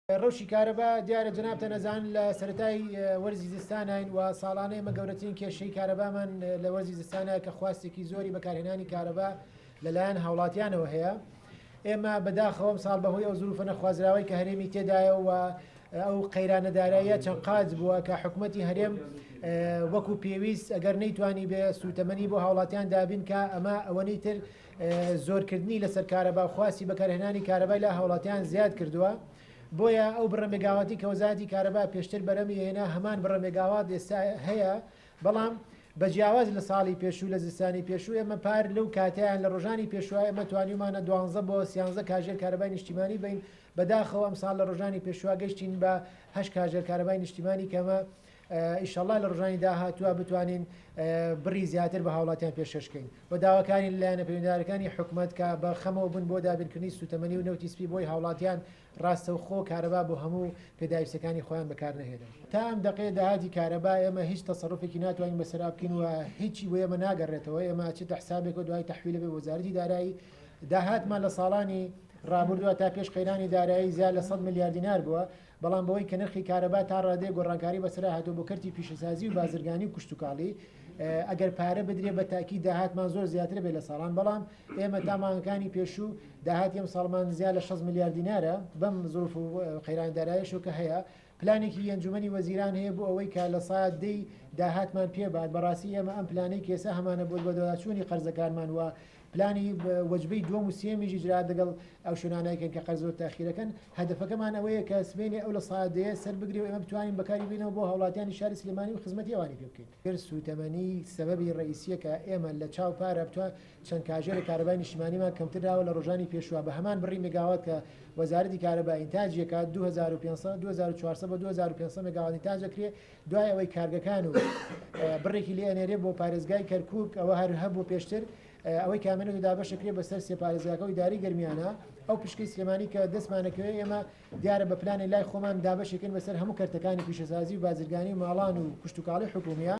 ڕەوشی کارەبا دیارە جەنابتە نەزان لە سەرەتای وەرزی زستانین و ساڵانەی ئێمە گەورەترین کێشەی کارەبامان لە وەرزی زستانە کە خواستێکی زۆری بەکارهێنانی کارەبا لەلایەن هاوڵاتیانەوە هەیە. ئێمە بەداخەوەم ساڵ بەهۆی ئەو زروفە نەخوازراوەی کە هەرێمی تێدایە و ئەو قەیرانەداراییە چەند قاچ بووە کە حکوومەتی هەرێم وەکو پێویست ئەگەر نەیتوانی بێ سوتەمەنی بۆ هاوڵاتیان دابین کە ئەمە ئەوەنەی تر زۆرکردنی لەسەر کارەبا خواستی بەکارهێنانی کارەبای لە هاوڵاتیان زیاد کردووە. بۆیە ئەو بڕە مێگاواتی کە وەزارەتی کارەبا پێشتر بەرەمی هێنا هەمان بڕە مێگاوات ئێستا هەیە، بەڵام بە جیاواز لە ساڵی پێشوو لە زستانی پێشوو ئێمە پار لەو کاتیان لە ڕۆژانی پێشوای ئەمە توانیمانە 12 بۆ 13 کاژێر کارەبای نیشتیمانی بین. بەداخەوە ئەم ساڵ لە ڕۆژانی پێشوا گەشتین بە 8 کاژێر کارەبای نیشتیمانی کەمە ئیشەڵا لە ڕۆژانی داهاتووە بتوانین بڕی زیاتر بە هاوڵاتیان پێشکەین و داواکانی لایەنە پەیوەندیدارەکانی حکوومەت کە بە خەمەوە بوون بۆ دابینکردنی سوتەمەنی و نەوتی سپی بۆی هاوڵاتیان ڕاستەوخۆ کارەبا بۆ هەموو پێداویستەکانی خۆیان بەکار نەهێنن. تا ئەم دقەیە داهاتی کارەبا ئێمە هیچ تەسەڕوفێکی ناتوانین بەسەرا بکەین و هیچی بۆ ئێمە ناگەڕێتەوە. ئێمە چێتە حسابێک و دوای تەحویلە بێ وەزارەتی دارایی داهاتمان لە ساڵانی ڕابردووە تا پێش قەیرانی دارایی زیاد لە 100 ملیار دینار بووە، بەڵام بەوەی کە نرخی کارەبا تا ڕادەیە گۆڕانکاری بەسەرا هاتووە بۆ کەرتی پیشەسازی و بازرگانی و کشتتوکاڵی ئەگەر پارە بدرێ بە تاکی داهاتمان زۆر زیاتر بێ لە ساڵان، بەڵام ئێمە تا مانگەکانی پێشوو داهاتی ئەم ساڵمان زیاد لە 6 ملیار دینارە بەم زروف و قەیرانی داراییشەوە کە هەیە. پلانێکی ئەنجومەنی وەزیران هەیە بۆ ئەوەی کە لە سات دەی داهاتمان پێبات. بەڕاستی ئێمە ئەم پلانەی کێسە هەمانە بۆ بەدەواچوونی قەرزەکانمان وە پلانی وەجبەی دووەم و سێمیژی جرا دەگەڵ ئەو شوێنانەیەکن کە قەرز زۆر تاخیرەکەن. هەدەفەکەمان ئەوەیە کە سبێنێ ئەو لە سادەیە سەر بگرێ و ئێمە بتوانین بەکاری بینەوە بۆ هاوڵاتیانی شاری سلێمانی و خزمەتی ئەوانی پێ بکەین. سوتەمەنی سەبەبی ڕئیسیە کە ئێمە لە چاو پارە بتوان چەند کاژێرە کارەبای نیشتیمانیمان کەمترراوە لە ڕۆژانی پێشوە بە هەمان بڕی مێگاوات کە وەزارەتی کارەبا ئینتاجیەکە 2500 2400 بە 2500 مێگاوات ئینتاج دەکرێت. دوای ئەوەی کارگەکان و بڕێکی لێ ئەنێرێ بۆ پارێزگای کەرکووک ئەوە هەر هەبوو پێشتر ئەوەی کامێنێت دابەشەکرێ بەسەر سێ پارێزگاکە و ئیداری گەرمیانە. ئەو پشکەی سلێمانی کە دەستمانەکەوێت ئێمە دیارە بە پلانی لای خۆمان دابەشێکن بەسەر هەموو کەرتەکانی پیشەسازی و بازرگانی و ماڵان و کشتتوکاڵی حکومیە.